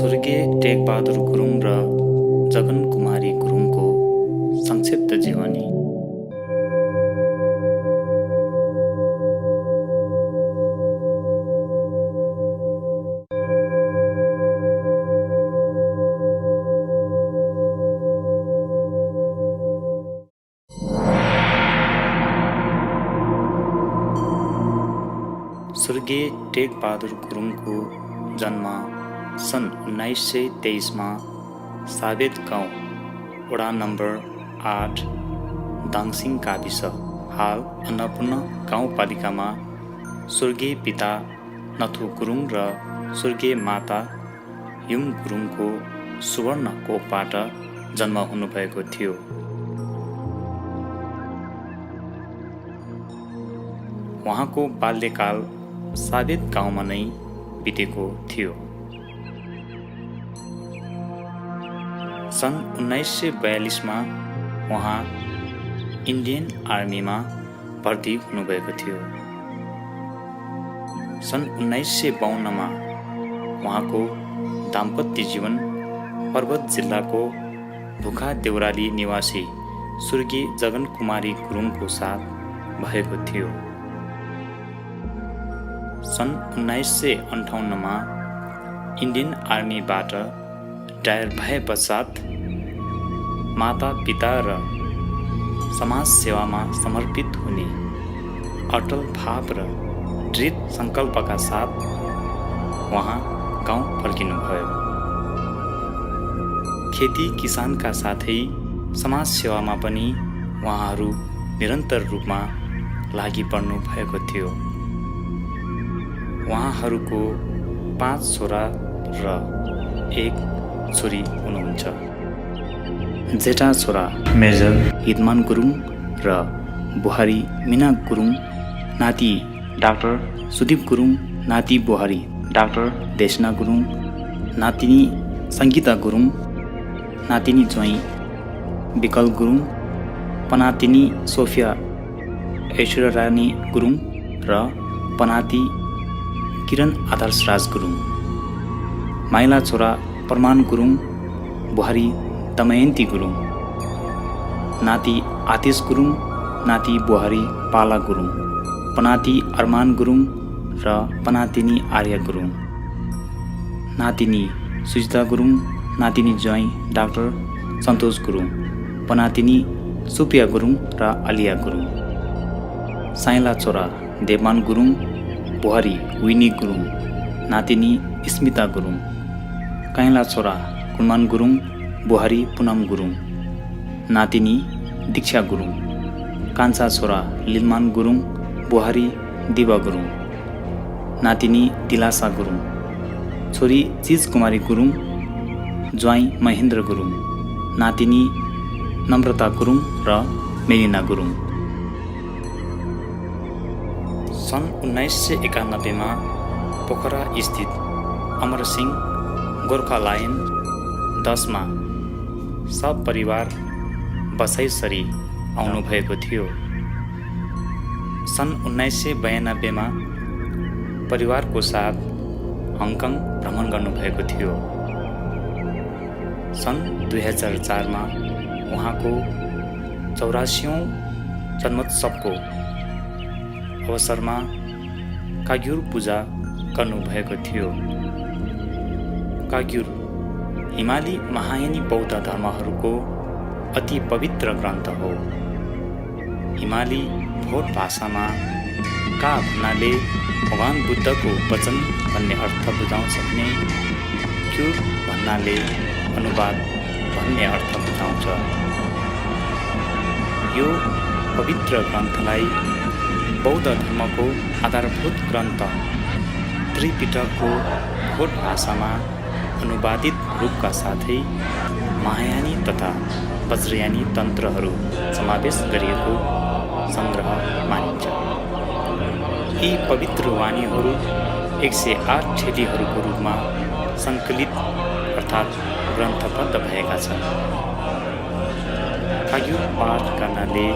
स्वर्गीय टेकबहादुर गुरुङ र जगन कुमारी गुरुङको संक्षिप्त जीवनी। स्वर्गीय टेकबहादुर गुरुङको जन्म सन् 1923 साबेत गाउँ वडा नम्बर 8 दाङसिङ गाविस हाल अन्नपूर्ण गाउँपालिकामा स्वर्गीय पिता नथु गुरुङ र स्वर्गीय माता युम गुरुङको सुवर्ण कोखबाट जन्म हुनुभएको थियो। उहाँको बाल्यकाल साबेत गाउँमा नै बितेको थियो। सन् 1942 उहाँ इन्डियन आर्मीमा भर्ती हुनुभएको थियो। सन् 1952 उहाँको दाम्पत्य जीवन पर्वत जिल्लाको भुखा देउराली निवासी स्वर्गीय जगन कुमारी गुरुङको साथ भएको थियो। सन् 1958 इन्डियन आर्मीबाट रिटायर भए पश्चात माता पिता र समाज सेवामा समर्पित हुने अटल भाव र दृढ सङ्कल्पका साथ उहाँ गाउँ फर्किनुभयो। खेती किसानका साथै समाज सेवामा पनि उहाँहरू निरन्तर रूपमा लागि पर्नु भएको थियो। उहाँहरूको 5 छोरा र 1 छोरी हुनुहुन्छ। जेठा छोरा मेजर हितमान गुरुङ र बुहारी मिना गुरुङ, नाति डाक्टर सुदीप गुरुङ, नाति बुहारी डाक्टर देशना गुरुङ, नातिनी सङ्गीता गुरुङ, नातिनी ज्वाइँ विकल गुरुङ, पनातिनी सोफिया ऐश्वर्यरानी गुरुङ र पनाति किरण आदर्श राज गुरुङ। माइला छोरा प्रमाण गुरुङ, बुहारी दमयन्ती गुरुङ, नाति आतिश गुरुङ, नाति बुहारी पाला गुरुङ, पनाति अरमान गुरुङ र पनातिनी आर्या गुरुङ, नातिनी सुजिता गुरुङ, नातिनी ज्वाइँ डाक्टर सन्तोष गुरुङ, पनातिनी सुपिया गुरुङ र अलिया गुरुङ। साइला छोरा देवमान गुरुङ, बुहारी विनी गुरुङ, नातिनी स्मिता गुरुङ। काइला छोरा कुलमान गुरुङ, बुहारी पुनम गुरुङ, नातिनी दीक्षा गुरुङ। कान्छा छोरा लिलमान गुरुङ, बुहारी दिवा गुरुङ, नातिनी दिलासा गुरुङ। छोरी चिज कुमारी गुरुङ, ज्वाइँ महेन्द्र गुरुङ, नातिनी नम्रता गुरुङ र मेलिना गुरुङ। सन् 1991 पोखरा स्थित अमरसिंह गोर्खा लायन 10 सपरिवार बसाइसरी आउनुभएको थियो। सन् 1992 परिवारको साथ हङकङ भ्रमण गर्नुभएको थियो। सन् 2004 उहाँको 84औं जन्मोत्सवको अवसरमा काग्युर पूजा गर्नुभएको थियो। काग्युर हिमाली महायानी बौद्ध धर्महरूको अति पवित्र ग्रन्थ हो। हिमाली भोट भाषामा का भन्नाले भगवान बुद्धको वचन भन्ने अर्थ बुझाउँछ भने क्युर भन्नाले अनुवाद भन्ने अर्थ बुझाउँछ। यो पवित्र ग्रन्थलाई बौद्ध धर्मको आधारभूत ग्रन्थ त्रिपिटकको भोट भाषामा अनुवादित रूपका साथै महायानी तथा वज्रयानी तन्त्रहरू समावेश गरिएको सङ्ग्रह मानिन्छ। यी पवित्र वाणीहरू 108 क्षतिहरूको रूपमा सङ्कलित अर्थात् ग्रन्थबद्ध भएका छन्। काग्युर पाठ गर्नाले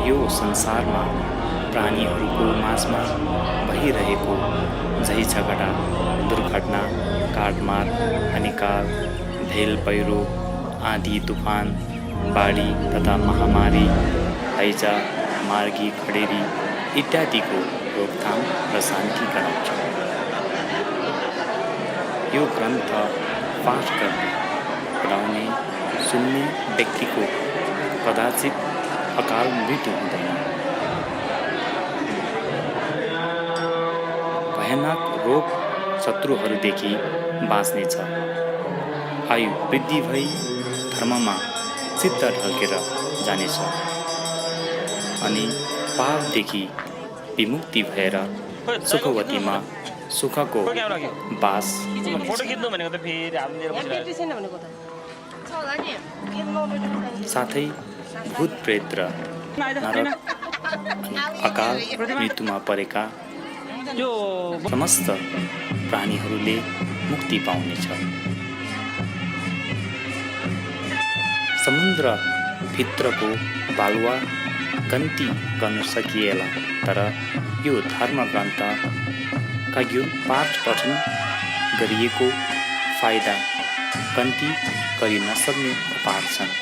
यो संसारमा प्राणीहरूको माझमा भइरहेको झैझगडा, दुर्घटना, काटमार, अनिकाल, भेल पहिरो, आँधी तूफान, बाढी तथा महामारी, हैजा, मार्गी खडेरी इत्यादिको रोकथाम र शान्ति गराउँछ। यो ग्रन्थ पाठ गर्ने, पढाउने, सुन्ने व्यक्तिको कदाचित अकाल मृत्यु हुँदैन। भयानक रोग शत्रुहरूदेखि बाँच्नेछ। आयु वृद्धि भई धर्ममा चित्त ढल्केर जानेछ अनि पापदेखि विमुक्ति भएर सुखवतीमा सुखको बास हुनेछ। साथै भूत प्रेत र नरक अकाल मृत्युमा परेका समस्त प्राणीहरूले मुक्ति पाउनेछ। समुद्र भित्रको बालुवा गन्ती गर्न सकिएला, तर यो धर्मग्रन्थका यो पाठ पठन गरिएको फाइदा गन्ती गरि नसक्ने अपार छन्।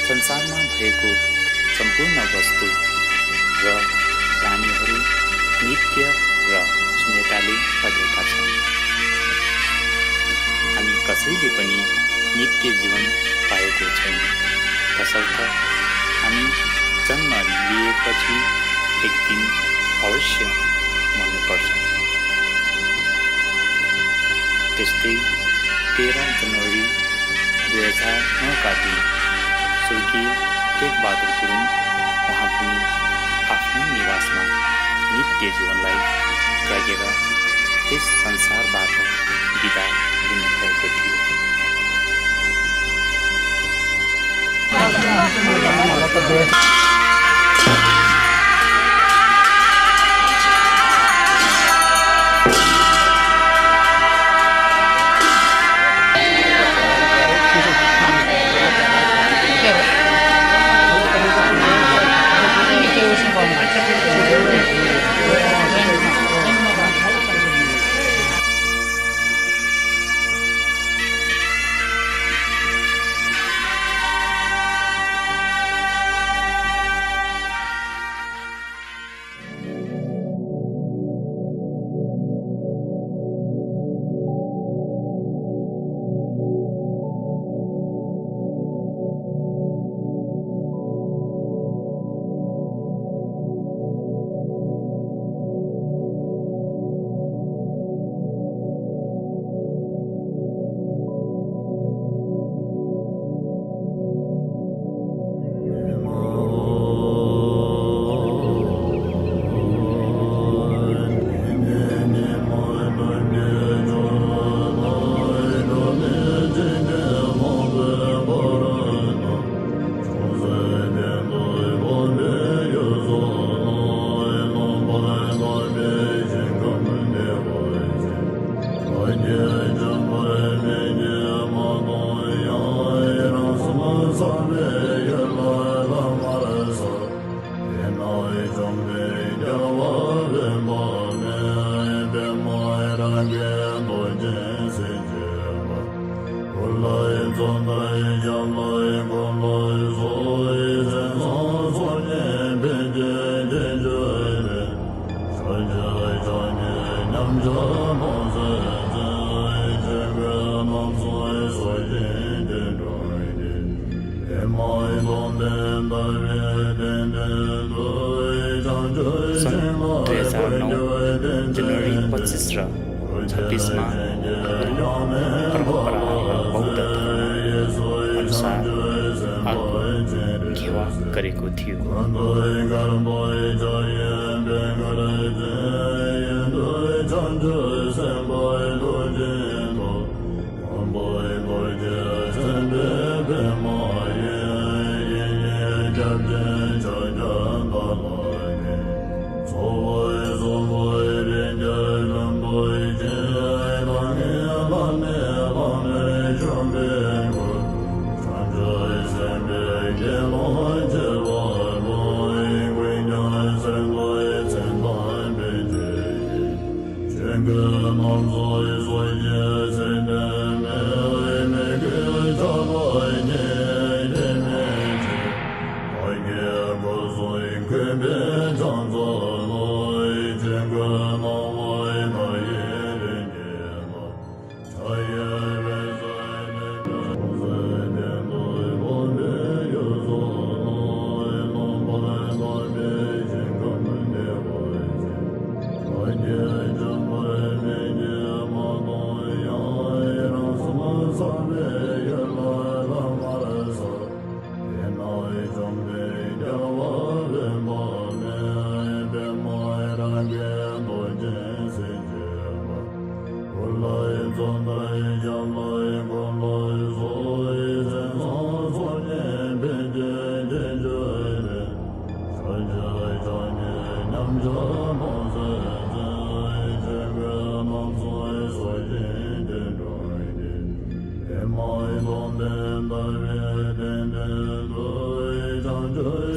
संसारमा भएको सम्पूर्ण वस्तु र प्राणीहरू नित्य र शून्यताले भरिएका छन्। हामी कसैले पनि नित्य जीवन पाएको छैन, तसर्थ हामी जन्म लिएपछि एक दिन अवश्य मर्नुपर्छ। त्यस्तै 13 जनवरी 2009 का दिन स्वर्गीय टेकबहादुर गुरुङ उहाँ पनि आफ्नो निवासमा नित्य जीवनलाई त्यागेर यस संसारबाट बिदा लिनुभएको थियो। सन् 2009 जनवरी 25 र 26मा परम्परा बौद्ध धर्म अनुसार आत्म घेवा गरेको थियो।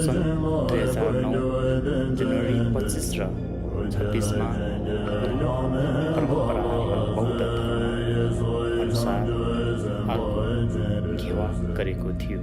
सन् 2009 जनवरी 25 र 26मा परम्परा बौद्ध धर्म अनुसार आत्म घेवा गरेको थियो।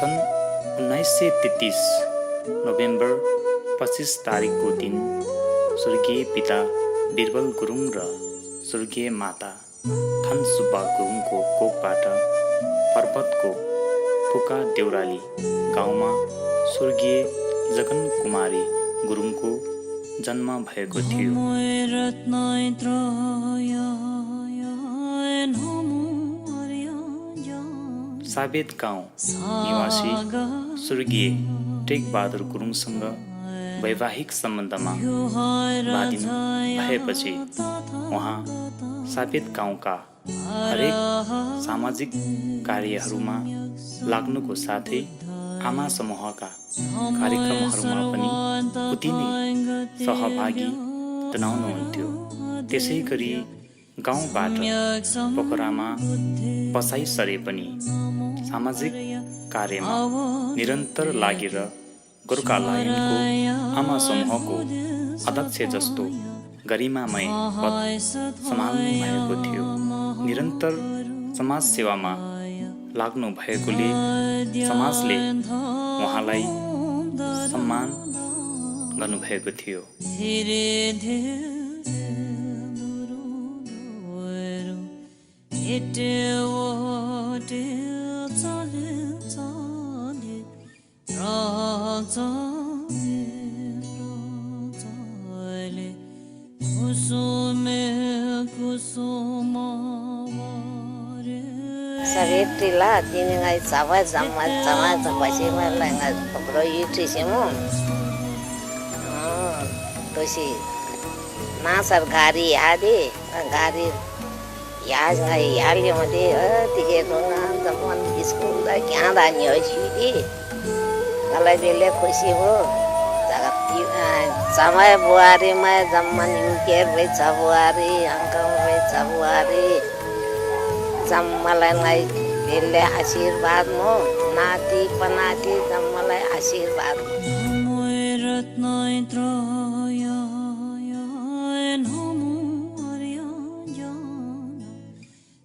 सन् 1933 नोभेम्बर 25 तारिकको दिन स्वर्गीय पिता बिरबल गुरुङ र स्वर्गीय माता खानसुब्बा गुरुङको कोखबाट पर्वतको फुका देउराली गाउँमा स्वर्गीय जगन कुमारी गुरुङको जन्म भएको थियो। साबेत गाउँ निवासी स्वर्गीय टेकबहादुर गुरुङसँग वैवाहिक सम्बन्धमा बाधिन भएपछि उहाँ साबेत गाउँका हरेक सामाजिक कार्यहरूमा लाग्नुको साथै आमा समूहका कार्यक्रमहरूमा पनि उत्तिनै सहभागी जनाउनुहुन्थ्यो। त्यसै गरी गाउँबाट पोखरामा बसाइ सरे पनि सामाजिक कार्यमा निरन्तर लागेर गोर्खाल्यान्डको आमा समूहको अध्यक्ष जस्तो गरिमामय पद सम्हाल्नु भएको थियो। निरन्तर समाज सेवामा लाग्नु भएकोले समाजले उहाँलाई सम्मान गर्नुभएको थियो। Saritilah ini ngai sawah sama pasti malah ngai pembro itu sih mu, tu sih नासर गाडी आदि गाडी याज ngai yali mode tige dona zaman school da kya da nyo shi kala bele खुशी हो जगत समय बुहारी में जम्मन युकेर वे बुहारी अंकल वे बुहारी जम्मलाई ngai bele आशीर्वाद मो नाती पनाती जम्मलाई आशीर्वाद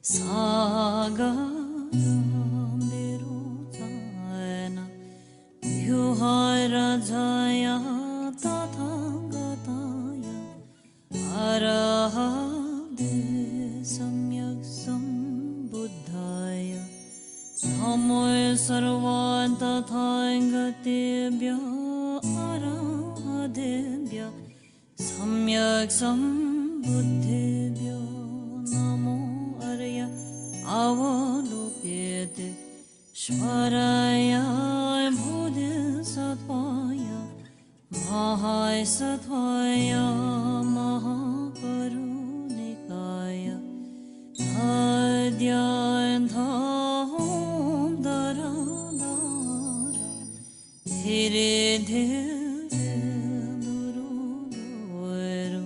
Saga मेरो जाना यो हरा जाया तथा गताया अरहदे सम्यक सम्बुद्धाय नमो सर्वान् तथा गतेभ्यो अरहदेभ्यो सम्यक सम्बुद्धेभ्यो नमो अवलोक्यते स्वराय बोधिसत्त्वाय महाय सत्त्वाय महाकरुणिकाय अद्यान्धं दरदर धीरे धीरे दुरुदुरु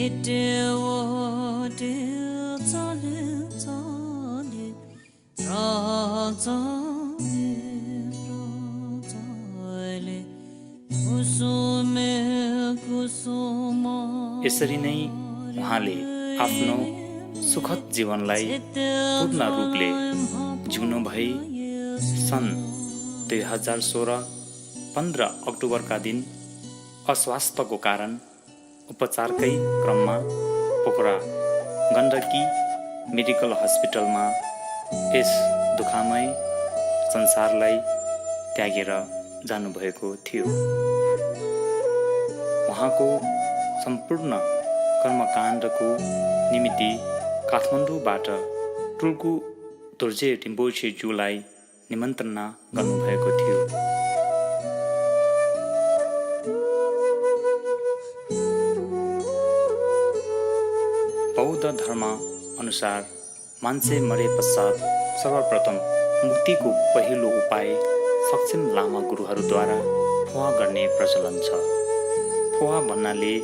इटेवटे चले यसरी नै उहाँले आफ्नो सुखद जीवनलाई पूर्ण रूपले जिउनु भई सन् 2016 15 अक्टोबरका दिन अस्वास्थ्यको कारण उपचारकै क्रममा पोखरा गण्डकी मेडिकल हस्पिटलमा यस दुःखमय संसारलाई त्यागेर जानुभएको थियो। उहाँको सम्पूर्ण कर्मकाण्डको निमित्त काठमाडौँबाट टुल्कु दोर्जे रिम्पोछेज्यूलाई निमन्त्रणा गर्नुभएको थियो। बौद्ध धर्म अनुसार मान्छे मरे पश्चात सर्वप्रथम मुक्तिको पहिलो उपाय सक्षम लामा गुरुहरूद्वारा फुवा गर्ने प्रचलन छ। फुवा भन्नाले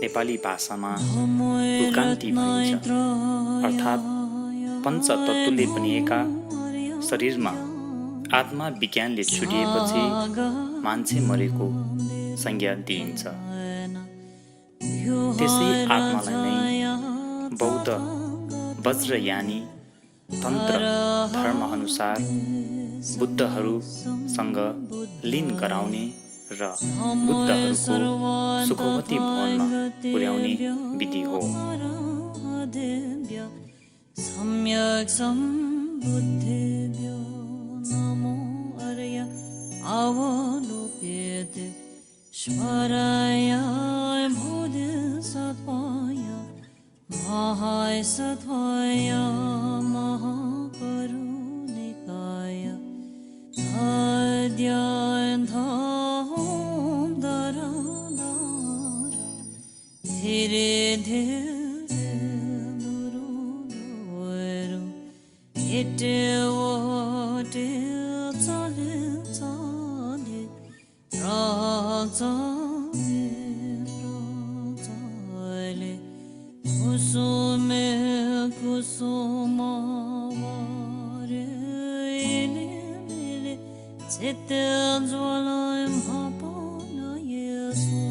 नेपाली भाषामा उकान्ति भनिन्छ, अर्थात् पञ्चतत्त्वले बनिएका शरीरमा आत्मा विज्ञानले छुटिएपछि मान्छे मरेको संज्ञा दिइन्छ। त्यसै आत्मालाई नै बौद्ध वज्रयानी तन्त्र धर्म अनुसार बुद्धहरूसँग लीन गराउने र बुद्धहरूको सुखवती भवनमा पुर्याउने विधि हो। सम्यक सम्बुद्धेभ्यो नमो अर्य अवलोक्यते स्वराय बोधिसत्त्वाय महाय सत्त्वाय महाकरुणिकाय अद्यान्धं दरदर धीरे धीरे दुरुदुरु इटेवटे चले चले प्रचले कुसुमे कुसुमावरे चित्तज्वलयं हपनयसु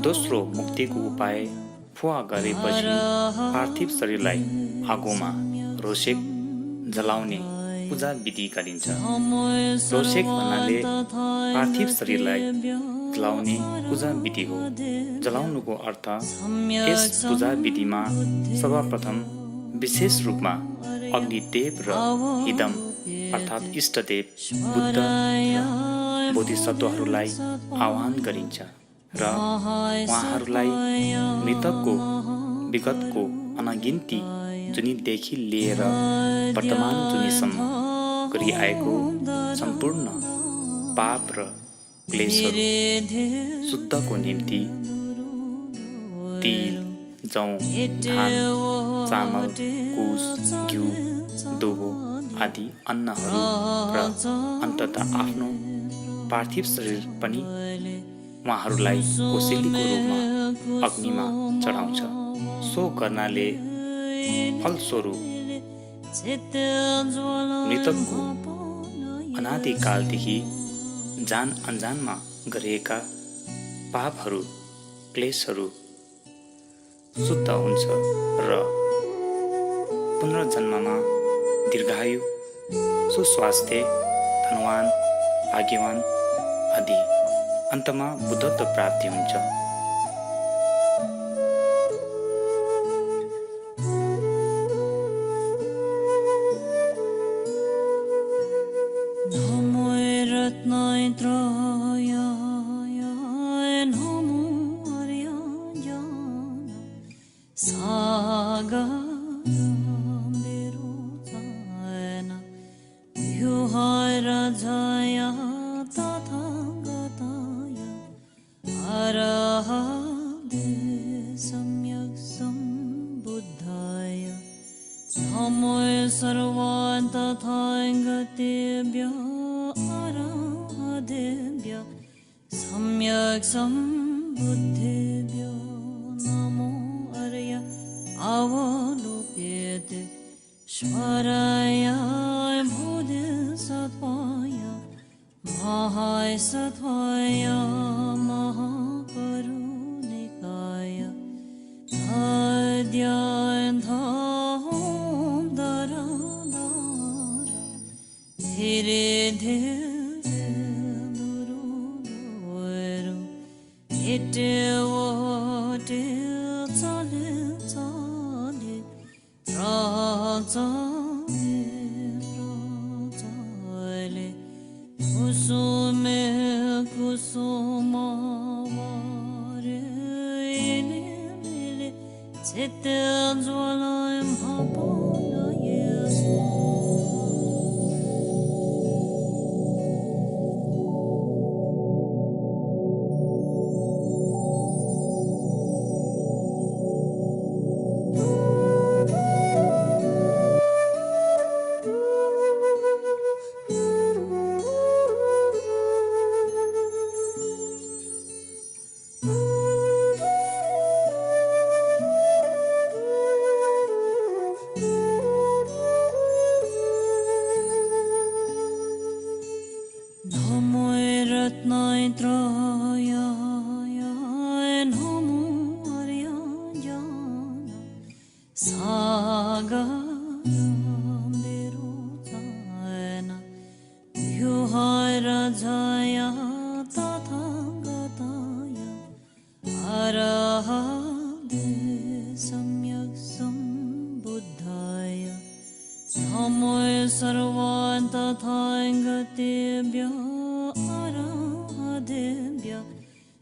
दोस्रो मुक्तिको उपाय फुवा गरेपछि पार्थिव शरीरलाई आगोमा रोसेक जलाउने पूजा विधि गरिन्छ। रोसेक भन्नाले पार्थिव शरीरलाई जलाउने पूजा विधि हो। जलाउनुको अर्थ यस पूजा विधिमा सर्वप्रथम विशेष रूपमा अग्निदेव र हिदम अर्थात् इष्टदेव बुद्ध र बोधिसत्वहरूलाई आह्वान गरिन्छ र उहाँहरूलाई मृतकको विगतको अनगिन्ती जुनीदेखि लिएर वर्तमान जुनीसम्म गरिआएको सम्पूर्ण पाप र क्लेशहरू शुद्धको निम्ति तिल, जौ, धान, चामल, कुश, घिउ, दोबो आदि अन्नहरू र अन्ततः आफ्नो पार्थिव शरीर पनि उहाँहरूलाई कोसेलीको रूपमा अग्निमा चढाउँछ। सो गर्नाले फलस्वरूप मृतकको अनादिकालदेखि जान अनजानमा गरिएका पापहरू क्लेशहरू शुद्ध हुन्छ र पुनर्जन्ममा दीर्घायु, सुस्वास्थ्य, धनवान, भाग्यवान आदि अन्तमा बुद्धत्व प्राप्ति हुन्छ।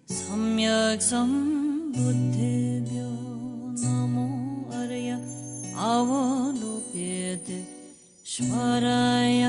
सम्यक् सम्बुद्धेभ्यो नमो अर्य अवलोकेते स्वराय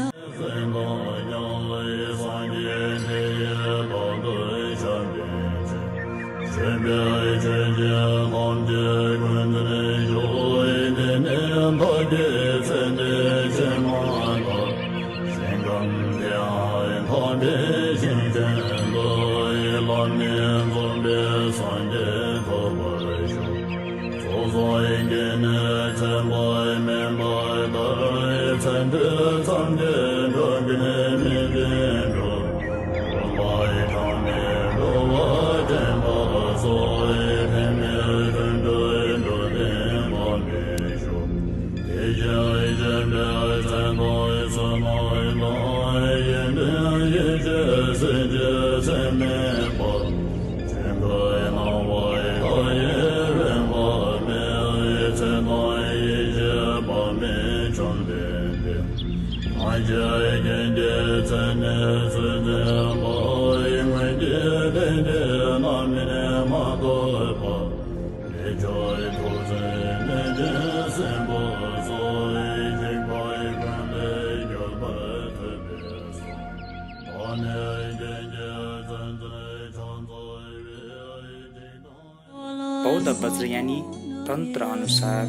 बौद्ध वज्रयानी तन्त्र अनुसार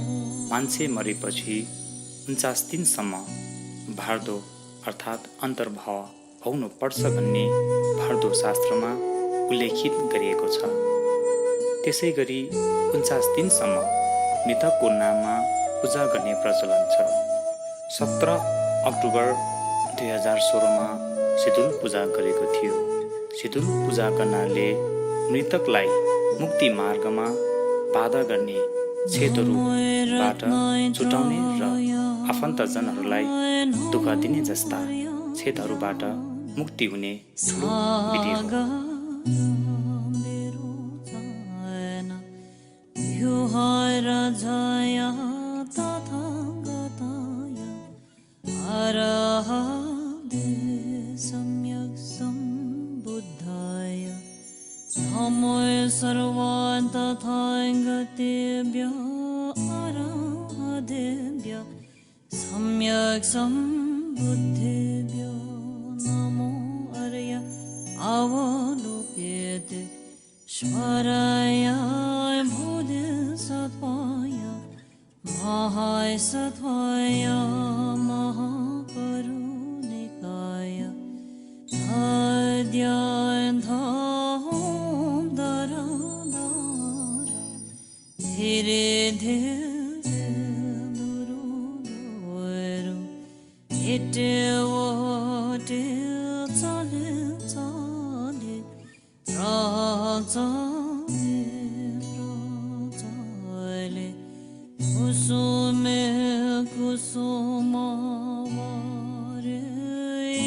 मान्छे मरेपछि 49 दिनसम्म भार्दो अर्थात् अन्तर्भाव हुनुपर्छ भन्ने भार्दो शास्त्रमा उल्लेखित गरिएको छ। त्यसै गरी 49 दिनसम्म मृतकको नाममा पूजा गर्ने प्रचलन छ। 17 अक्टोबर 2016मा सिदुल पूजा गरेको थियो। सिदुल पूजा गर्नाले मृतकलाई मुक्ति मार्गमा बाधा गर्ने छेदहरूबाट छुटाउने र आफन्तजनहरूलाई दुःख दिने जस्ता छेदहरूबाट मुक्ति हुने ठुलो विधि हो। सर्वान् तथागतेभ्यो अरहतेभ्यो सम्यक् सम्बुद्धेभ्यो नमो अर्य अवलोकेते स्वराय बोधिसत्त्वाय महासत्त्वाय महाकरुणिकाय धीरे धीरे दुरुरो इटे वोटे चले चले चले कुसुमे कुसुमावरे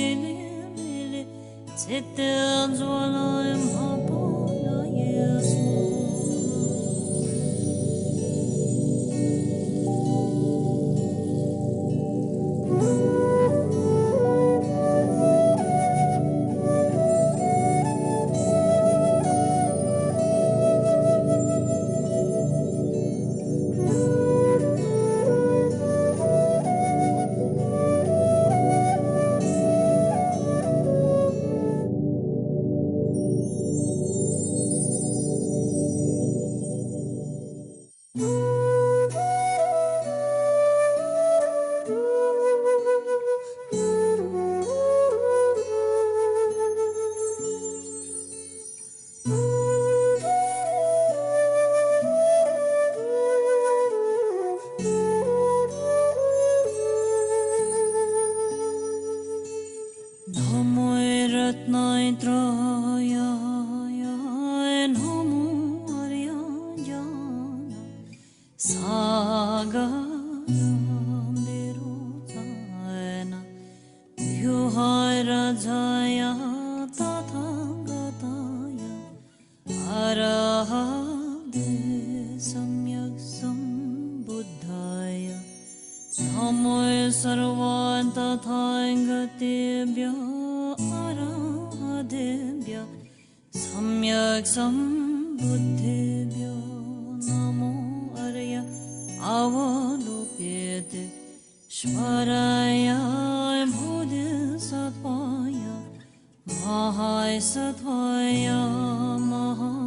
इले चित्ते ज्वालाय सम्बुद्धेभ्यो नमो अर्य अवलोकेते स्वराय बोधिसत्त्वाय महासत्त्वाय महाकरुणिकाय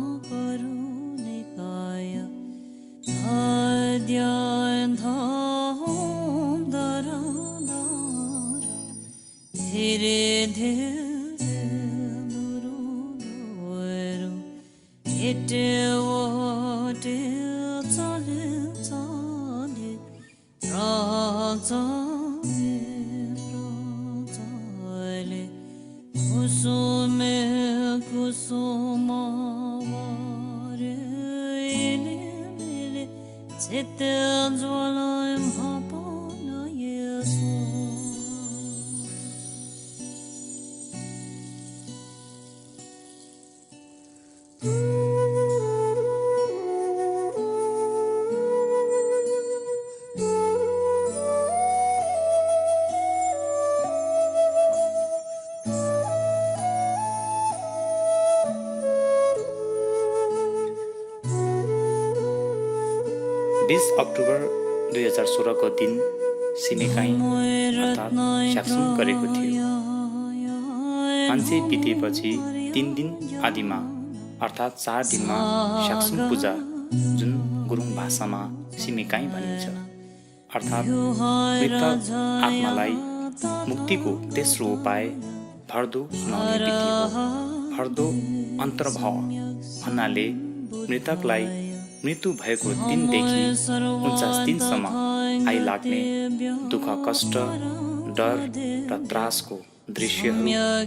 अद्यान्धं दरदर धीरे धीरे दुरुदुरु इटेवटे चले चले प्रचले प्रचले कुसुमे कुसुमावरे इले इले चित्तज्वलयं हपनयसो अक्टोबर 2016 को दिन सिमेकाई अर्थात् स्याक्सुङ गरेको थियो। मान्छे बितेपछि 3 दिन आदिमा अर्थात् 4 दिनमा स्याक्सुङ पूजा जुन गुरुङ भाषामा सिमेकाई भनिन्छ अर्थात् मृत आत्मालाई मुक्तिको तेस्रो उपाय भर्दो सुनाउने विधि हो। भर्दो अन्तर्भाव भन्नाले मृतकलाई मृत्यु भएको दिनदेखि 49 दिनसम्म आइलाग्ने दुःख कष्ट डर र त्रासको दृश्यहरू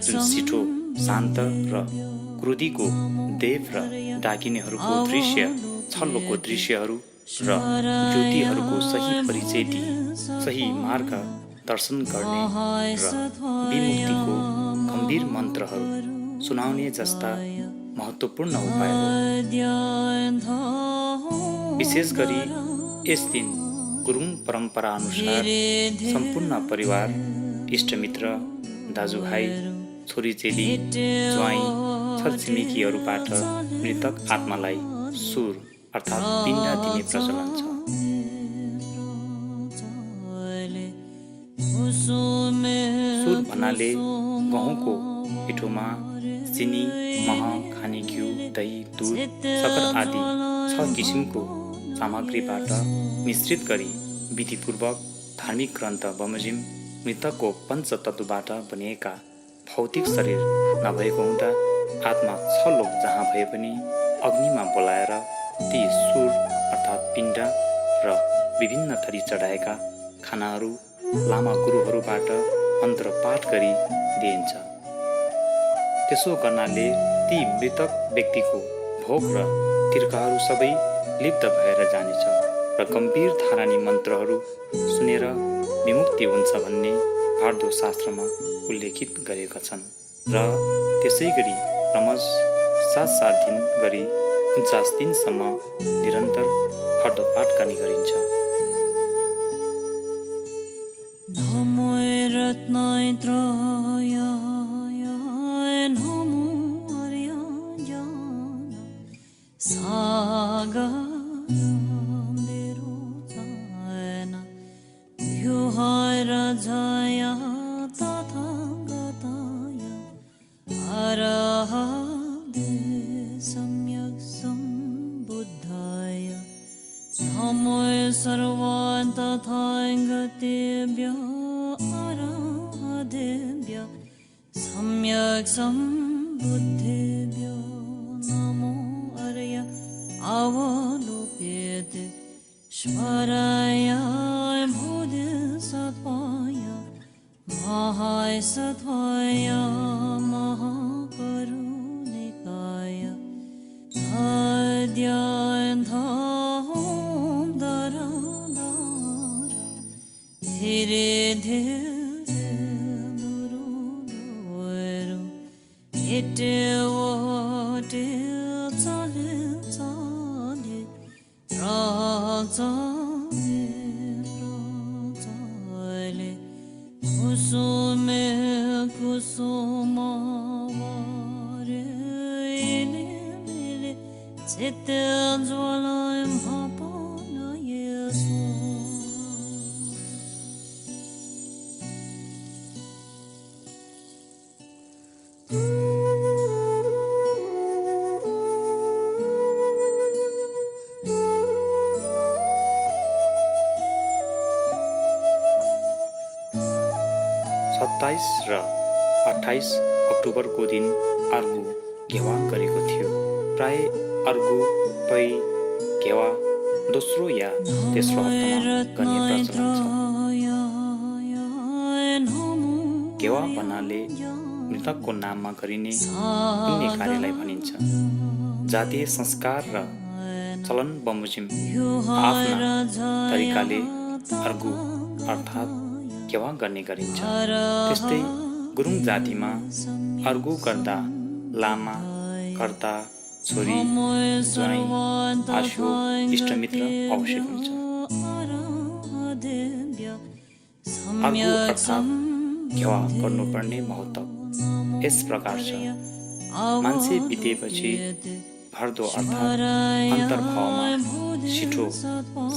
जुन सिठो शान्त र क्रोधीको देव र डाकिनेहरूको दृश्य छल्लोको दृश्यहरू र ज्योतिहरूको सही परिचय दिई सही मार्ग दर्शन गर्ने र विमुक्तिको गम्भीर मन्त्रहरू सुनाउने जस्ता महत्त्वपूर्ण उपाय हो। विशेष गरी यस दिन गुरुङ परम्परा अनुसार सम्पूर्ण परिवार इष्टमित्र दाजुभाइ छोरीचेली ज्वाइँ छरछिमेकीहरूबाट मृतक आत्मालाई सुर अर्थात् पिण्ड दिने प्रचलन छ। सुर भन्नाले गहुँको पिठोमा चिनी मह खाने घिउ दही दुध शक्कर आदि 6 किसिमको सामग्रीबाट मिश्रित गरी विधिपूर्वक धार्मिक ग्रन्थ बमोजिम मृतकको पञ्चतत्वबाट बनिएका भौतिक शरीर नभएको हुँदा आत्मा 6 लोक जहाँ भए पनि अग्निमा बोलाएर ती सुर अर्थात् पिण्ड र विभिन्न थरी चढाएका खानाहरू लामा गुरुहरूबाट मन्त्र पाठ गरी दिइन्छ। त्यसो गर्नाले ती मृतक व्यक्तिको भोग र तिर्खाहरू सबै लिप्त भएर जानेछ र गम्भीर धारानी मन्त्रहरू सुनेर विमुक्ति हुन्छ भन्ने भारदो शास्त्रमा उल्लेखित गरेका छन् र त्यसै गरी क्रमश 7 दिन गरी 49 दिनसम्म निरन्तर भारदो पाठ गर्ने गरिन्छ। नमो रत्नत्रयाय नमो अर्यजान सागरं व्यूहाय राजाय तथागताय अरहते सम्यक् सम्बुद्धाय नमो सर्वान् तथागतेभ्यो अरहतेभ्यो सम्यक् सम्बुद्धेभ्यो नमो अर्य अवलोकेते स्वराय बोधिसत्त्वाय महासत्त्वाय महाकरुणिकाय अद्यान्धं दरदर धीरे धीरे दुरुदुरु इटेवटे चले चले प्रचले प्रचले कुसुमे कुसुमावरे इले 27 र 28 अक्टोबरको दिन अर्घु घेवा गरेको थियो। प्राय अर्घु पै घेवा दोस्रो या तेस्रो हप्तामा गर्ने प्रचलन छ। घेवा भन्नाले मृतकको नाममा गरिने पुण्य कार्यलाई भनिन्छ। जातीय संस्कार र चलन बमोजिम आफ्ना तरिकाले अर्घु अर्थात् घेवा गर्ने गरिन्छ। त्यस्तै गुरुङ जातिमा अर्घु गर्दा लामा, कर्ता, छोरी, ज्वाइँ, आशु, इष्टमित्र आवश्यक हुन्छ। अर्घु अर्थात् घेवा गर्नुपर्ने महत्त्व यस प्रकार छ। मान्छे बितेपछि भर्दो अर्थात् अन्तर्भावमा छिटो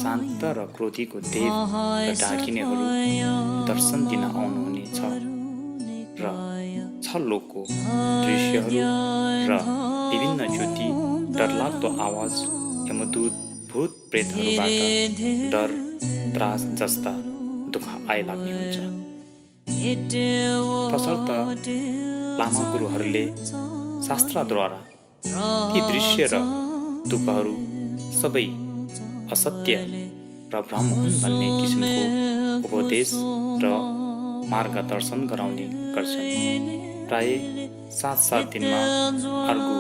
शान्त र क्रोधीको देव र ढाकिनेहरू दर्शन दिन आउनुहुनेछ र छ लोकको दृश्यहरू र विभिन्न ज्योति, डरलाग्दो आवाज, यमदूत, भूत प्रेतहरूबाट डर, त्रास जस्ता दुःख आइलाग्ने हुन्छ। तसर्थ लामा गुरुहरूले शास्त्रद्वारा ती दृश्य र दुःखहरू सबै असत्य र भ्रम हुन् भन्ने किसिमको उपदेश र मार्गदर्शन गराउने गर्छन्। प्राय 7 दिनमा अर्घु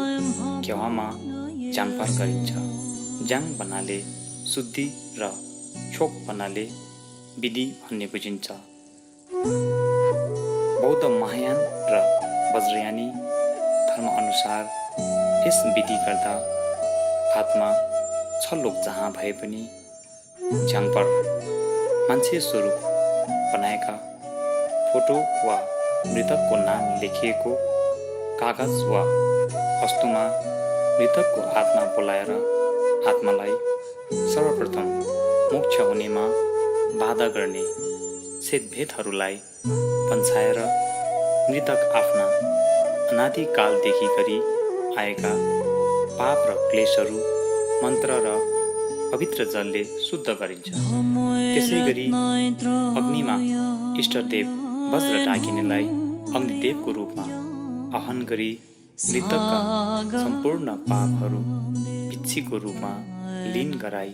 घेवामा जाङपार गरिन्छ। जाङ भन्नाले शुद्धि र छोक भन्नाले विधि भन्ने बुझिन्छ। बौद्ध महायान र वज्रयानी धर्म अनुसार यस विधि गर्दा आत्मा छ लोक जहाँ भए पनि जाङपार मान्छे स्वरूप बनाएका फोटो वा मृतकको नाम लेखिएको कागज वा वस्तुमा मृतकको आत्मा बोलाएर आत्मालाई सर्वप्रथम मोक्ष हुनेमा बाधा गर्ने छेदभेदहरूलाई पन्छाएर मृतक आफ्ना अनादिकालदेखि गरी आएका पाप र क्लेशहरू मन्त्र र पवित्र जलले शुद्ध गरिन्छ। त्यसै गरी अग्निमा इष्टदेव वज्र ढाकिनेलाई अग्निदेवको रूपमा आह्वान गरी मृतकका सम्पूर्ण पापहरू पिच्छीको रूपमा लीन गराई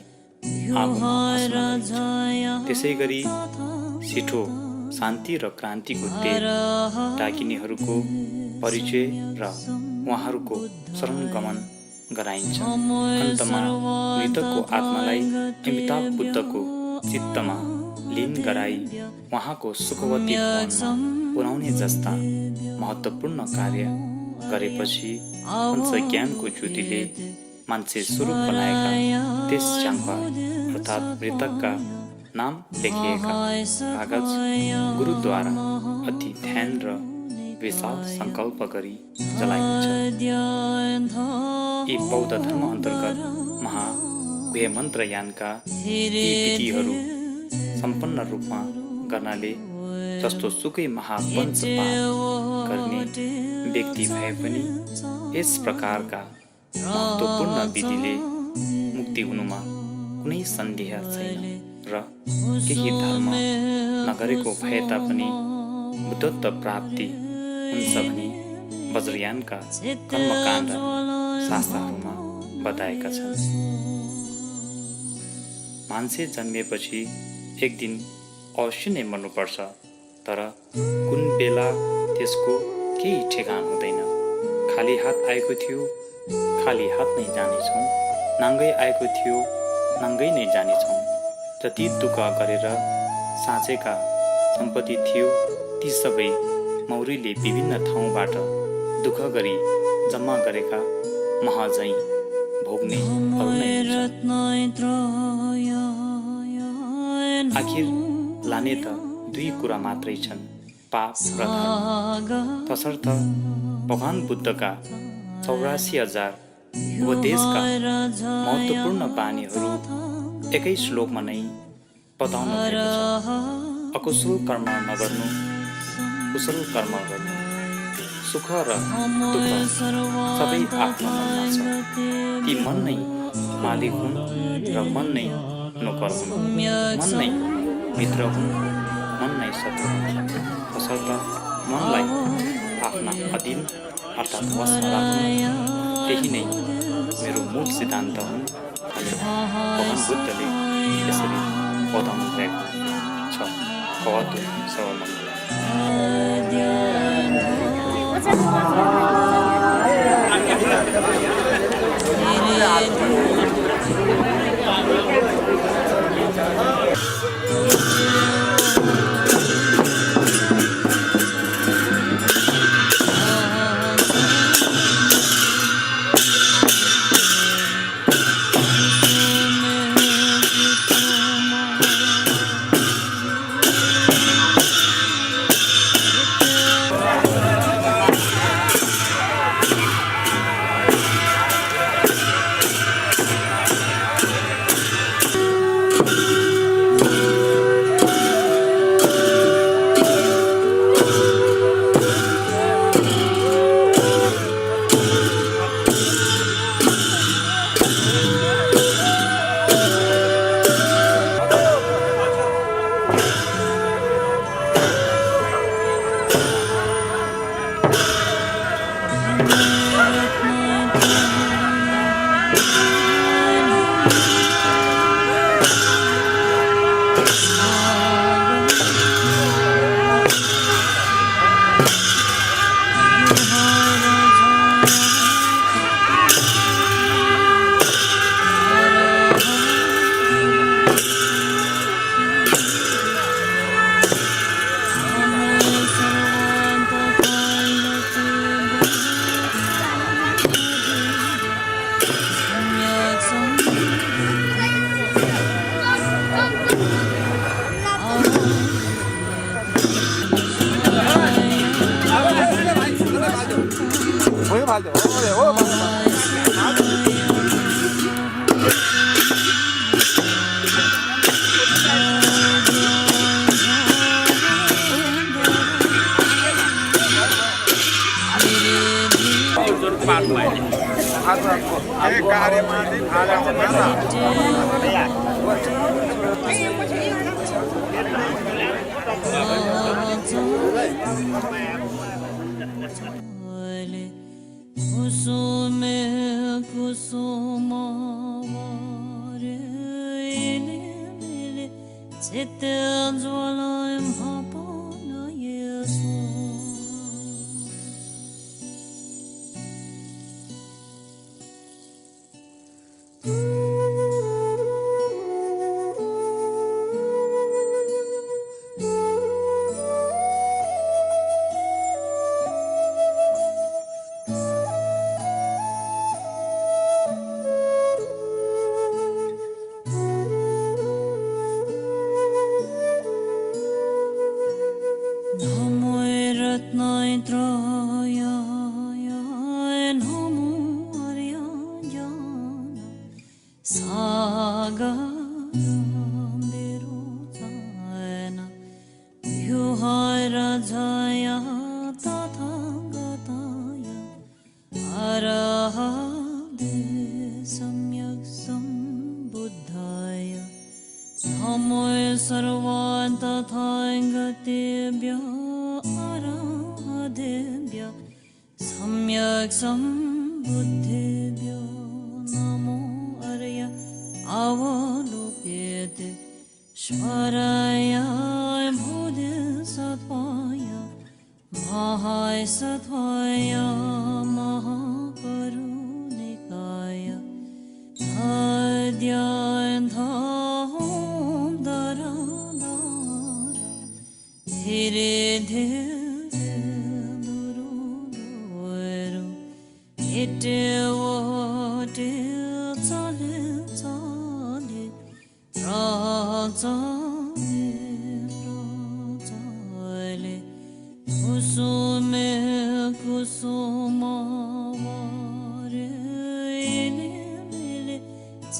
आगोमा भस्म गरिन्छ। त्यसै गरी छिटो शान्ति र क्रान्तिको देव ढाकिनेहरूको परिचय र उहाँहरूको शरणगमन गराइन्छ। अन्तमा मृतकको आत्मालाई अमिताभ बुद्धको चित्तमा लीन गराई उहाँको सुखवती भवनमा पुर्याउने जस्ता महत्त्वपूर्ण कार्य गरेपछि पञ्चज्ञानको ज्योतिले मान्छे स्वरूप बनाएका त्यस जाङपार अर्थात् मृतकका नाम लेखिएका कागज गुरुद्वारा अति ध्यान र विशाल सङ्कल्प गरी जलाइन्छ। यी बौद्ध धर्म अन्तर्गत महागुह्य मन्त्रयानका यी विधिहरू सम्पन्न रूपमा गर्नाले जस्तो सुकै महापञ्च पाप गर्ने व्यक्ति भए पनि यस प्रकारका महत्त्वपूर्ण विधिले मुक्ति हुनुमा कुनै सन्देह छैन र केही धर्म नगरेको भए तापनि बुद्धत्व प्राप्ति हुन्छ भनी वज्रयानका कर्मकाण्ड शास्त्रहरूमा बताएका छन्। मान्छे जन्मेपछि एक दिन अवश्य नै मर्नुपर्छ, तर कुन बेला त्यसको केही ठेगान हुँदैन। खाली हात आएको थियो, खाली हात नै जानेछौँ। नाङ्गै आएको थियो, नाङ्गै नै जानेछौँ। जति दुःख गरेर साँचेका सम्पत्ति थियो ती सबै मौरीले विभिन्न ठाउँबाट दुःख गरी जम्मा गरेका महाजै भोग्ने अरू नै हुन्छ। आखिर लाने त दुई कुरा मात्रै छन्, पाप र धर्म। तसर्थ भगवान बुद्धका 84,000 उपदेशका महत्त्वपूर्ण बानीहरू एकै श्लोकमा नै बताउनु भएको छ। अकुशल कर्म नगर्नु, कुशल कर्म गर्नु। सुख र दुःख सबै आफ्नो मनमा छ। ती मन नै मालिक हुन् र मन नै नोकर हुन्। मन नै मित्र हुन्, मन नै शत्रु हुन्। तसर्थ मनलाई आफ्ना अधीन अर्थात् वशमा राख्नु, त्यही नै मेरो मूल सिद्धान्त हुन् भनेर भगवान बुद्धले यसरी बताउनु भएको छ। भवतु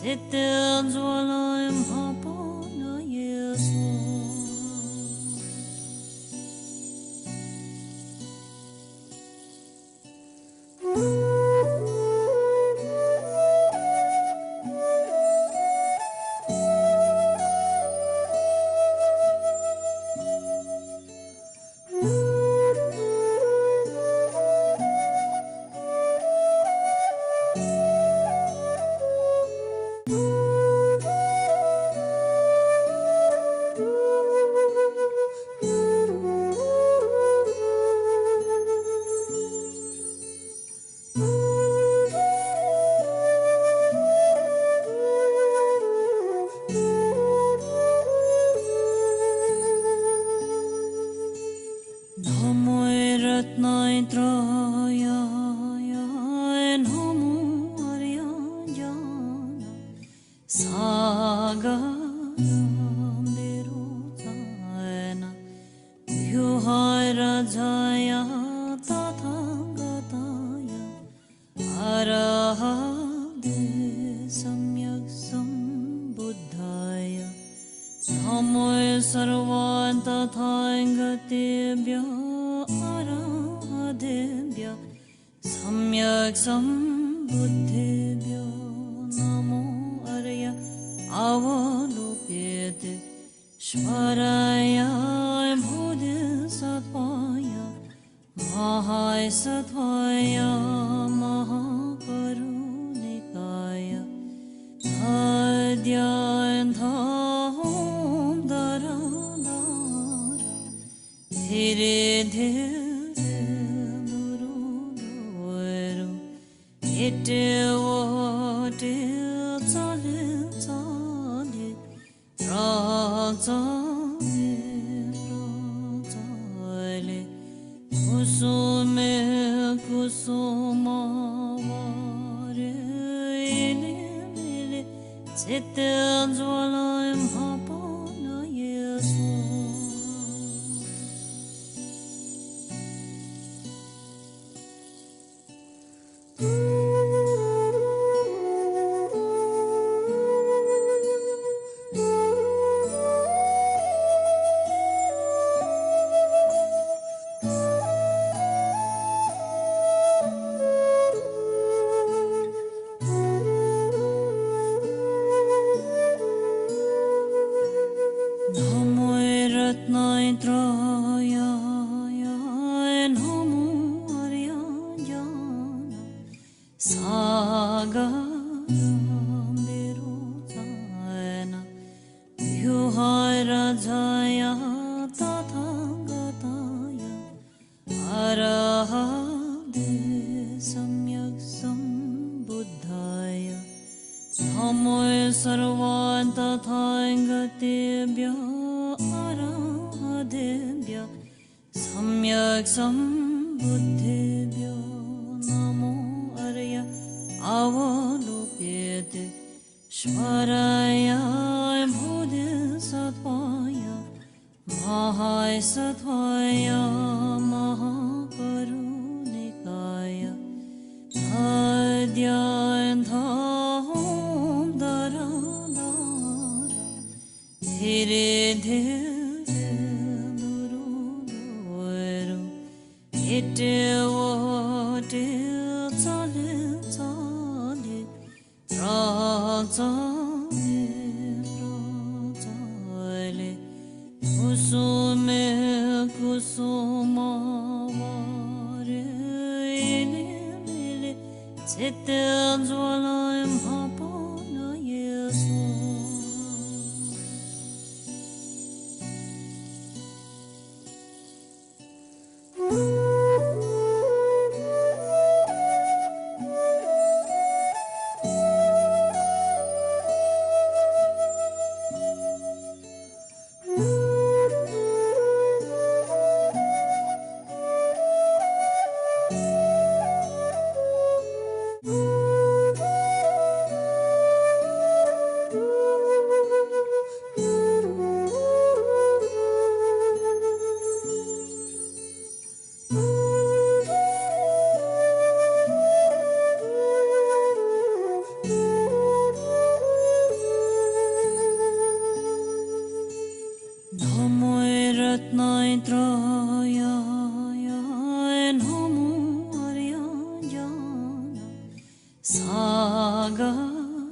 세때 졸라임 하보나 예수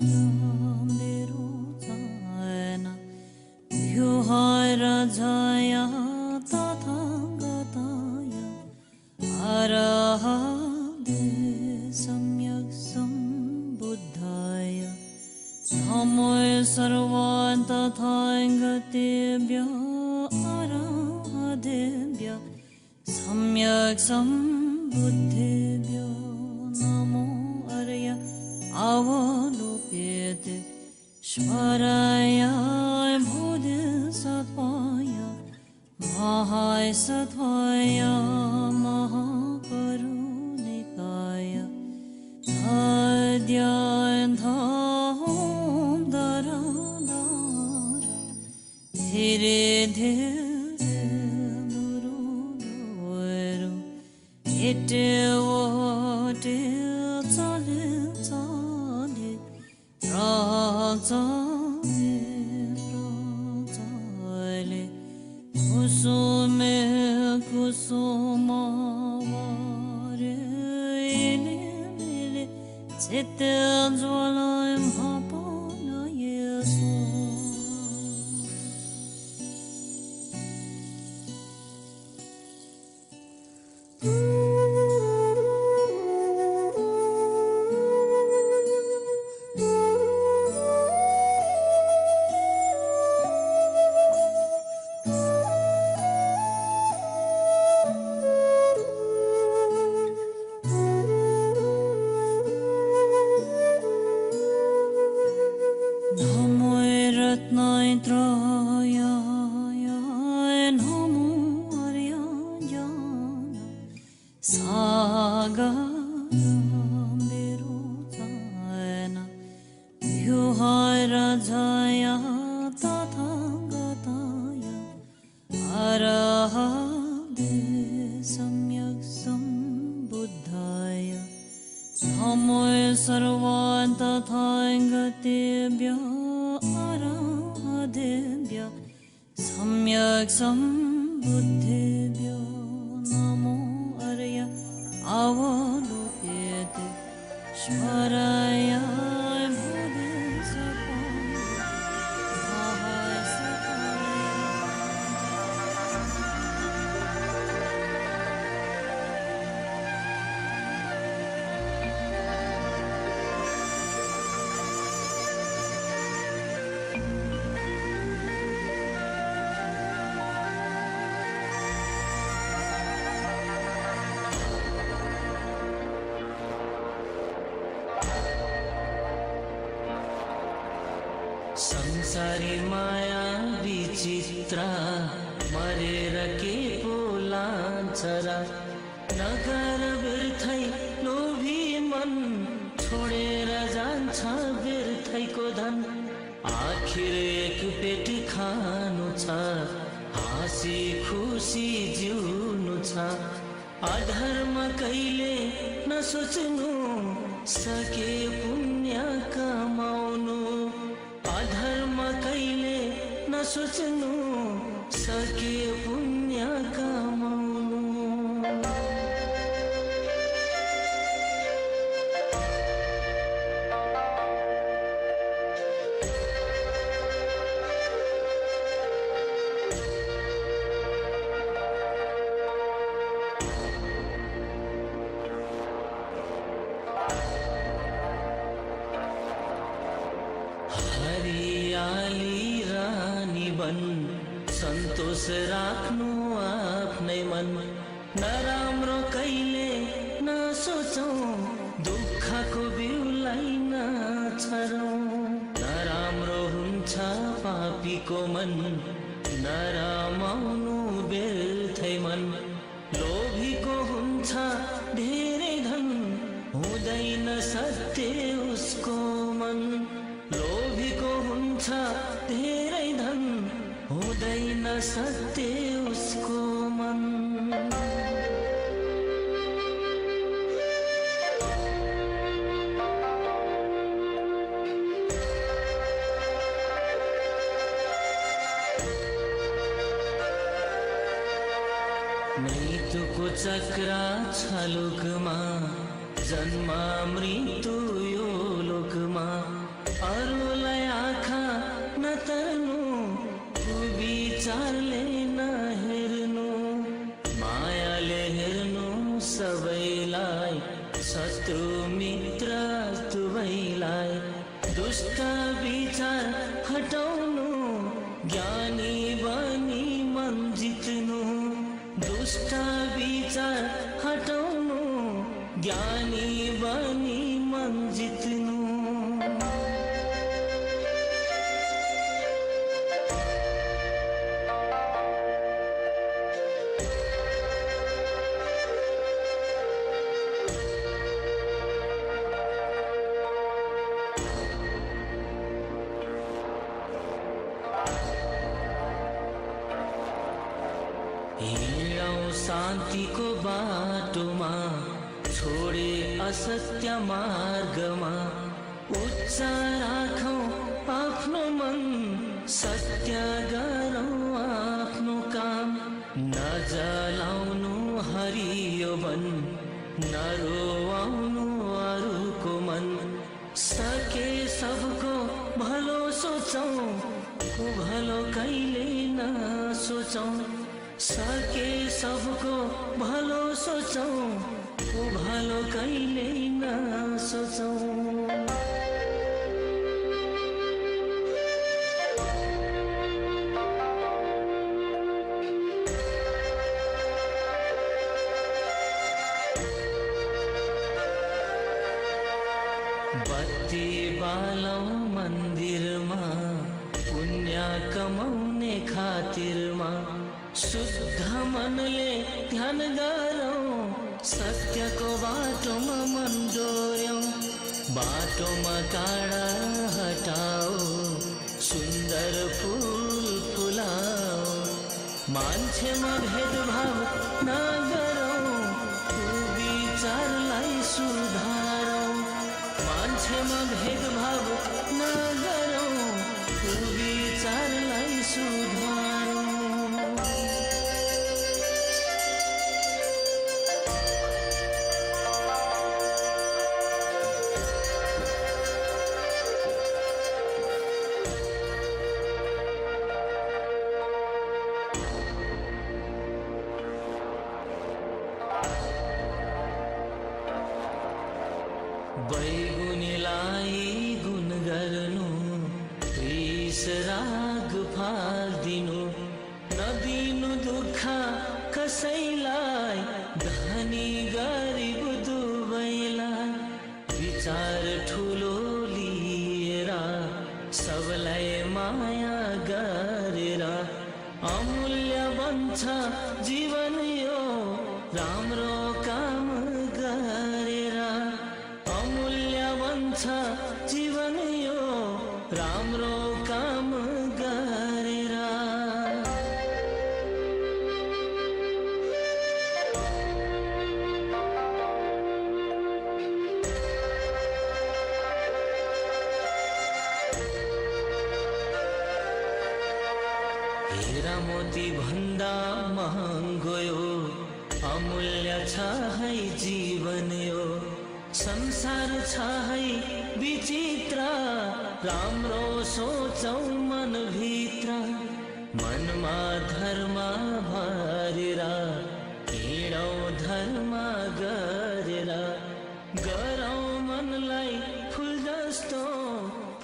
मेरो छैन यो राजाय तथागताय अरहते सम्यक् सम्बुद्धाय नमो सर्वान् तथागतेभ्यो अरहतेभ्यो सम्यक् सम्बुद्धेभ्यो नमो अर्य अवलोक्यते स्वराय बोधिसत्त्वाय महासत्त्वाय महाकरुणिकाय धैर्यं धरधर धीरे धीरे It kusume kusumavare ilile Sitten zvalayam hapana Yesu सम्बुद्धेभ्यो नमो अर्य अवलोक्यते स्वराय संसारी माया विचित्रा मरेर के पोलान्छरा नगर व्यर्थै लोभी मन छोडेर जान्छ व्यर्थैको धन आखिर एक पेट खानु छ हाँसी खुसी जिउनु छ अधर्म कहिले नसोच्नु सके पुण्य कमाउनु अधर्म कहिले नसोच्नु सके पुण्य कमाउनु सन्तोष राख्नु आफ्नै मन नराम्रो कहिले नसोचौं दुःखको बिउलाई नछरौं नराम्रो हुन्छ पापीको मन नरामाउनु व्यर्थै मन लोभीको हुन्छ धेरै धन हुँदैन सत्य उसको मन लोभीको हुन्छ धेरै धन हुँदैन सत्य उसको मन मृत्युको चक्र छ लोकमा जन्म मृत्यु यो लोकमा अरूलाई आँखा नतर्नु, विचारले नहेर्नु, मायाले हेर्नु सबैलाई, शत्रु मित्र दुवैलाई। दुष्ट विचार हटाउनु, ज्ञानी बनी मन जित्नु। दुष्ट विचार हटाउनु, ज्ञानी बनी मन जित्नु। हिँडौँ शान्तिको बाटोमा, छोडे असत्य मार्गमा। उच्च राखौँ आफ्नो मन, सत्य गरौँ आफ्नो काम। नजलाउनु हरियो वन, नरोआउनु अरूको मन। सके सबको भलो सोचौँ, भलो कहिले नसोचौँ। सके सबको भलो सोचौँ, भलो कहिले नसोचौँ। बत्ती बालौँ मन्दिरमा, पुण्य कमाउने खातिरमा। शुद्ध मनले ध्यान गरौँ, सत्यको बाटोमा मन डोर्यौँ। बाटोमा काँडा हटाऊ, सुन्दर फुल फुलाऊ। मान्छेमा भेदभाव नगरौँ, विचारलाई सुधारौँ। मान्छेमा भेदभाव नगरौँ, विचारलाई सुधारौँ। बैगुनीलाई गुण गर्नु, रिस राग फाल्दिनु। नदिनु दुःख कसैलाई, धनी गरिब दुवैलाई। विचार ठुलो लिएर, सबलाई माया गरेर। अमूल्य बन्छ जीवन यो, राम्रो काम गरेर। अमूल्य बन्छ जीवन यो, राम्रो काम गरेर। हीरा मोती भन्दा महँगो यो, अमूल्य छ है जीवन यो। संसार छ है विचित्र, राम्रो सोचौँ मनभित्र। मनमा धर्म भरेर, हिँडौँ धर्म गरेर। गरौँ मनलाई फुल जस्तो,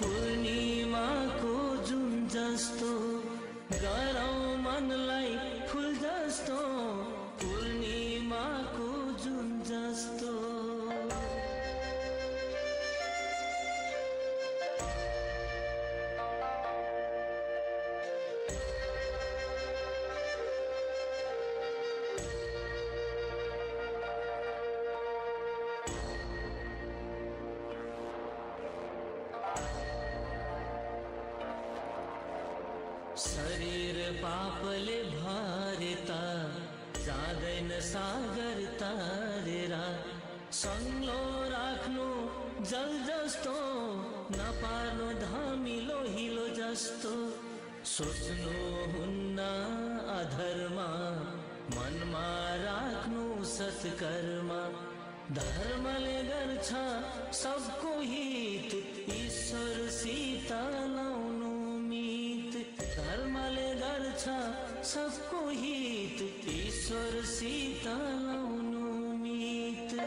पूर्णिमाको जुन जस्तो। गरौँ मनलाई फुल जस्तो, पूर्णिमाको जुन जस्तो। शरीर पापले भरेता, जाँदैन सागर तारेर। सङ्लो राख्नु जल जस्तो, नपार्नु धमिलो हिलो जस्तो। सोच्नु हुन्न अधर्म, मनमा राख्नु सत्कर्म। धर्मले गर्छ सबको हित, ईश्वरसित लाउनु मित धर्मले गर्छ सबको हित ईश्वरसित लाउनु मित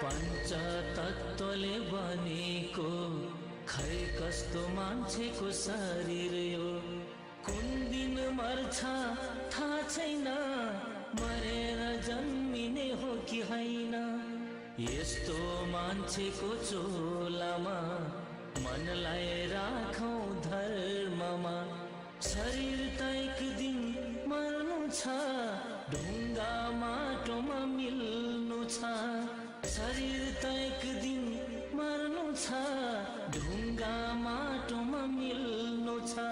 पञ्चतत्त्वले बनेको खै कस्तो मान्छेको शरीर यो कुन दिन मर्छ थाहा छैन मरेर जन्मिने हो कि होइन यस्तो मान्छेको चोलामा मनलाई राखौँ धर्ममा शरीर त एक दिन मर्नु छ ढुङ्गा माटोमा मिल्नु छ शरीर त एक दिन मर्नु छ ढुङ्गा माटोमा मिल्नु छ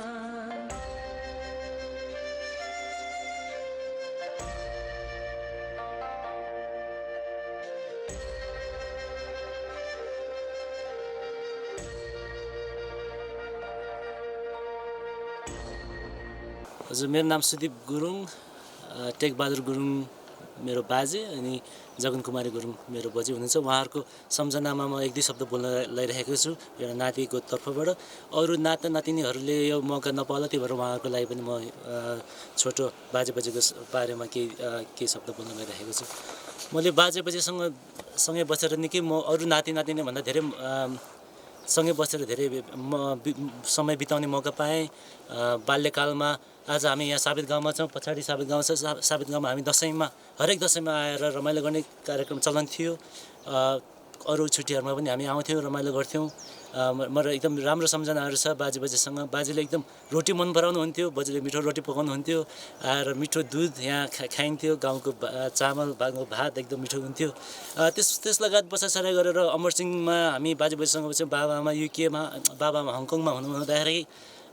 हजुर मेरो नाम सुदीप गुरुङ टेकबहादुर गुरुङ मेरो बाजे अनि जगन कुमारी गुरुङ मेरो बजी हुनुहुन्छ उहाँहरूको सम्झनामा म एक दुई शब्द बोल्न लागिरहेको छु एउटा नातिको तर्फबाट अरू नाता नातिनीहरूले यो मौका नपाउला त्यही भएर उहाँहरूको लागि पनि म छोटो बाजे बजेको बारेमा केही शब्द बोल्न लागिरहेको छु मैले बाजे बजेसँग सँगै बसेर निकै म अरू नाति नातिनी भन्दा धेरै सँगै बसेर धेरै समय बिताउने मौका पाएँ बाल्यकालमा आज हामी यहाँ साबित गाउँमा छौँ पछाडि साबित गाउँ छ साबित गाउँमा हामी दसैँमा हरेक दसैँमा आएर रमाइलो गर्ने कार्यक्रम चलन थियो अरू छुट्टीहरूमा पनि हामी आउँथ्यौँ रमाइलो गर्थ्यौँ मेरो एकदम राम्रो सम्झनाहरू छ बाजे बजेसँग बाजेले एकदम रोटी मन पराउनुहुन्थ्यो बजेले मिठो रोटी पकाउनुहुन्थ्यो आएर मिठो दुध यहाँ खाइन्थ्यो गाउँको चामल गाउँको भात एकदम मिठो हुन्थ्यो त्यस लगायत बसासराई गरेर अमरसिंहमा हामी बाजे बजेसँग बस्यौँ बाबामा युकेमा बाबामा हङकङमा हुँदाखेरि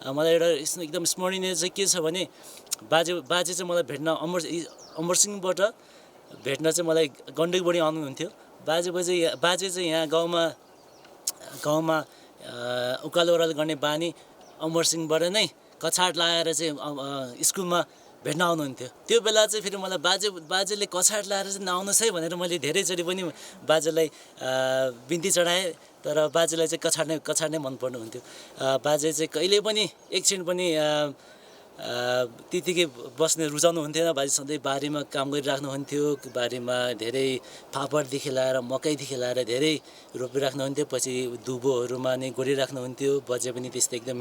मलाई एउटा एकदम स्मरणीय चाहिँ के छ भने बाजे चाहिँ मलाई भेट्न अमरसिंहबाट भेट्न चाहिँ मलाई गण्डकीबढी आउनुहुन्थ्यो बाजे चाहिँ यहाँ गाउँमा उकालो ओह्रालो गर्ने बानी अमरसिंहबाट नै कछाड लाएर चाहिँ स्कुलमा भेट्न आउनुहुन्थ्यो त्यो बेला चाहिँ फेरि मलाई बाजेले कछाड लाएर चाहिँ नआउनुहोस् है भनेर मैले धेरैचोटि पनि बाजेलाई बिन्ती चढाएँ तर बाजेलाई चाहिँ कछाड नै मन पर्नुहुन्थ्यो बाजे चाहिँ कहिले पनि एकछिन पनि त्यतिकै बस्ने रुचाउनुहुन्थेन बाजे सधैँ बारीमा काम गरिराख्नुहुन्थ्यो बारीमा धेरै फापरदेखि लाएर मकैदेखि लाएर धेरै रोपिराख्नुहुन्थ्यो पछि दुबोहरूमा नै गोडिराख्नुहुन्थ्यो बजे पनि त्यस्तै एकदम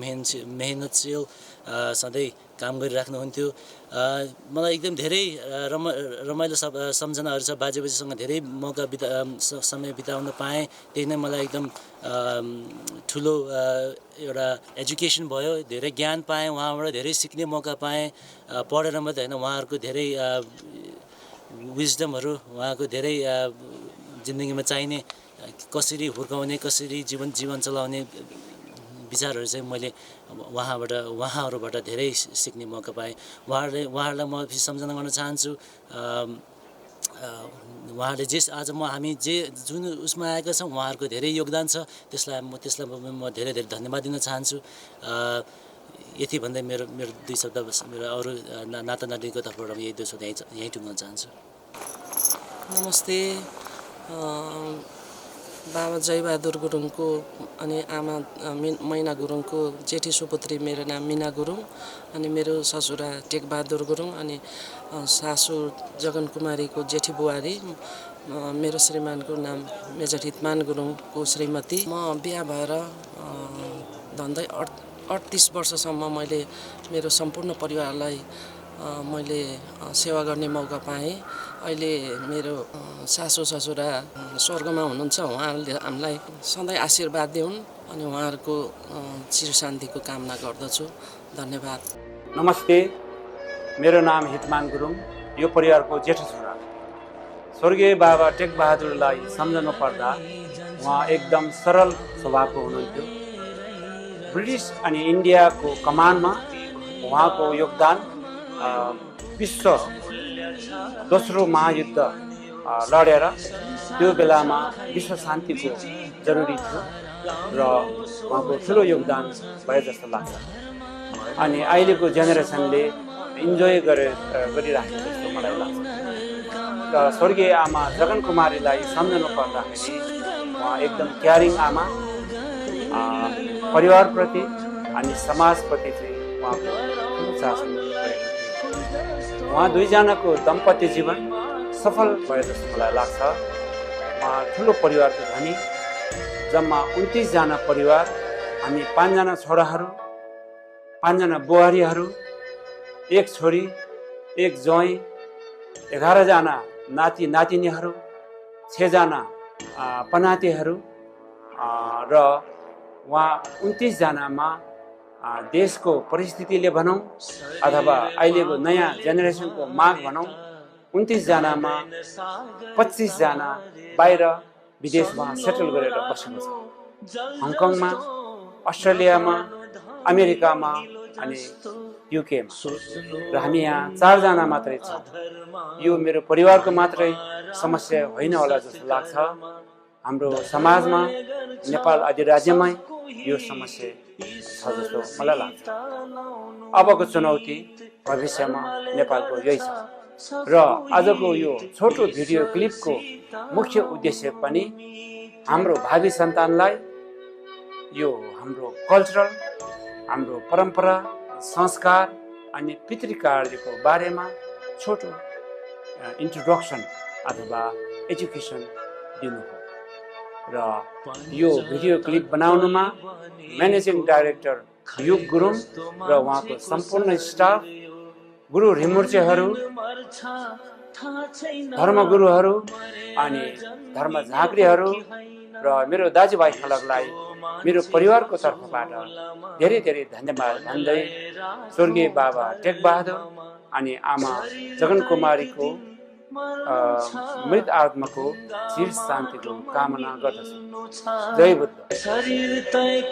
मेहनतशील सधैँ काम गरिराख्नुहुन्थ्यो मलाई एकदम धेरै रमाइलो सम्झनाहरू छ बाजे बजेसँग धेरै मौका समय बिताउन पाएँ त्यही नै मलाई एकदम ठुलो एउटा एजुकेसन भयो धेरै ज्ञान पाएँ उहाँबाट धेरै सिक्ने मौका पाएँ पढेर मात्रै होइन उहाँहरूको धेरै विजडमहरू उहाँको धेरै जिन्दगीमा चाहिने कसरी हुर्काउने कसरी जीवन चलाउने विचारहरू चाहिँ मैले उहाँहरूबाट धेरै सिक्ने मौका पाएँ उहाँहरूलाई म सम्झना गर्न चाहन्छु उहाँहरूले आज हामी जुन उसमा आएका छौँ उहाँहरूको धेरै योगदान छ त्यसलाई म धेरै धन्यवाद दिन चाहन्छु यति भन्दै मेरो दुई शब्द मेरो अरू नाता नातिको तर्फबाट यही दुई शब्द यहीँ टुङ्ग्न चाहन्छु नमस्ते बाबा जयबहादुर गुरुङको अनि आमा मैना गुरुङको जेठी सुपुत्री मेरो नाम मिना गुरुङ अनि मेरो ससुरा टेकबहादुर गुरुङ अनि सासू जगन कुमारीको जेठी बुहारी मेरो श्रीमानको नाम मेजर हितमान गुरुङको श्रीमती म बिहा भएर धन्दै 38 वर्षसम्म मैले मेरो सम्पूर्ण परिवारलाई मैले सेवा गर्ने मौका पाएँ अहिले मेरो सासू ससुरा स्वर्गमा हुनुहुन्छ उहाँहरूले हामीलाई सधैँ आशीर्वाद दिउन् अनि उहाँहरूको चिर शान्तिको कामना गर्दछु धन्यवाद नमस्ते मेरो नाम हितमान गुरुङ यो परिवारको जेठो छोरा स्वर्गीय बाबा टेकबहादुरलाई सम्झनु पर्दा उहाँ एकदम सरल स्वभावको हुनुहुन्थ्यो ब्रिटिस अनि इन्डियाको कमानमा उहाँको योगदान विश्व दोस्रो महायुद्ध लडेर त्यो बेलामा विश्व शान्तिको जरुरी थियो र उहाँको ठुलो योगदान भए जस्तो लाग्छ। अनि अहिलेको जेनेरेसनले इन्जोय गरिराखेको जस्तो मलाई लाग्छ। र स्वर्गीय आमा जगन कुमारीलाई सम्झनु पर्दाखेरि उहाँ एकदम क्यारिङ आमा, परिवारप्रति अनि समाजप्रति चाहिँ उहाँको ठुलो चासो रहेको थियो। उहाँ दुईजनाको दाम्पत्य जीवन सफल भयो जस्तो मलाई लाग्छ। उहाँ ठुलो परिवारको धनी, जम्मा 29 जना परिवार, हामी 5 जना छोराहरू, 5 जना बुहारीहरू, 1 छोरी, 1 ज्वाइँ, 11 जना नाति नातिनीहरू, 6 जना पनातिहरू र उहाँ 29 जनामा देशको परिस्थितिले भनौँ अथवा अहिलेको नयाँ जेनेरेसनको माग भनौँ, 29 जनामा 25 जना बाहिर विदेशमा सेटल गरेर बसेको छ। हङकङमा, अस्ट्रेलियामा, अमेरिकामा अनि युकेमा, र हामी यहाँ 4 जना मात्रै छौँ। यो मेरो परिवारको मात्रै समस्या होइन होला जस्तो लाग्छ। हाम्रो समाजमा, नेपाल अधिराज्यमै यो समस्या छ जस्तो मलाई लाग्छ। अबको चुनौती भविष्यमा नेपालको यही छ। र आजको यो छोटो भिडियो क्लिपको मुख्य उद्देश्य पनि हाम्रो भावी सन्तानलाई यो हाम्रो कल्चरल, हाम्रो परम्परा, संस्कार अनि पितृकार्यको बारेमा छोटो इन्ट्रोडक्सन अथवा एजुकेसन दिनु हो। र यो भिडियो क्लिप बनाउनुमा म्यानेजिङ डाइरेक्टर युग गुरुङ र उहाँको सम्पूर्ण स्टाफ, गुरु रिमुर्चेहरू, धर्मगुरुहरू अनि धर्म झाँक्रीहरू र मेरो दाजुभाइ खलकलाई मेरो परिवारको तर्फबाट धेरै धेरै धन्यवाद भन्दै स्वर्गीय बाबा टेकबहादुर अनि आमा जगन कुमारीको मृत आत्माको चिर शान्तिको कामना गर्दछु। जय बुद्ध।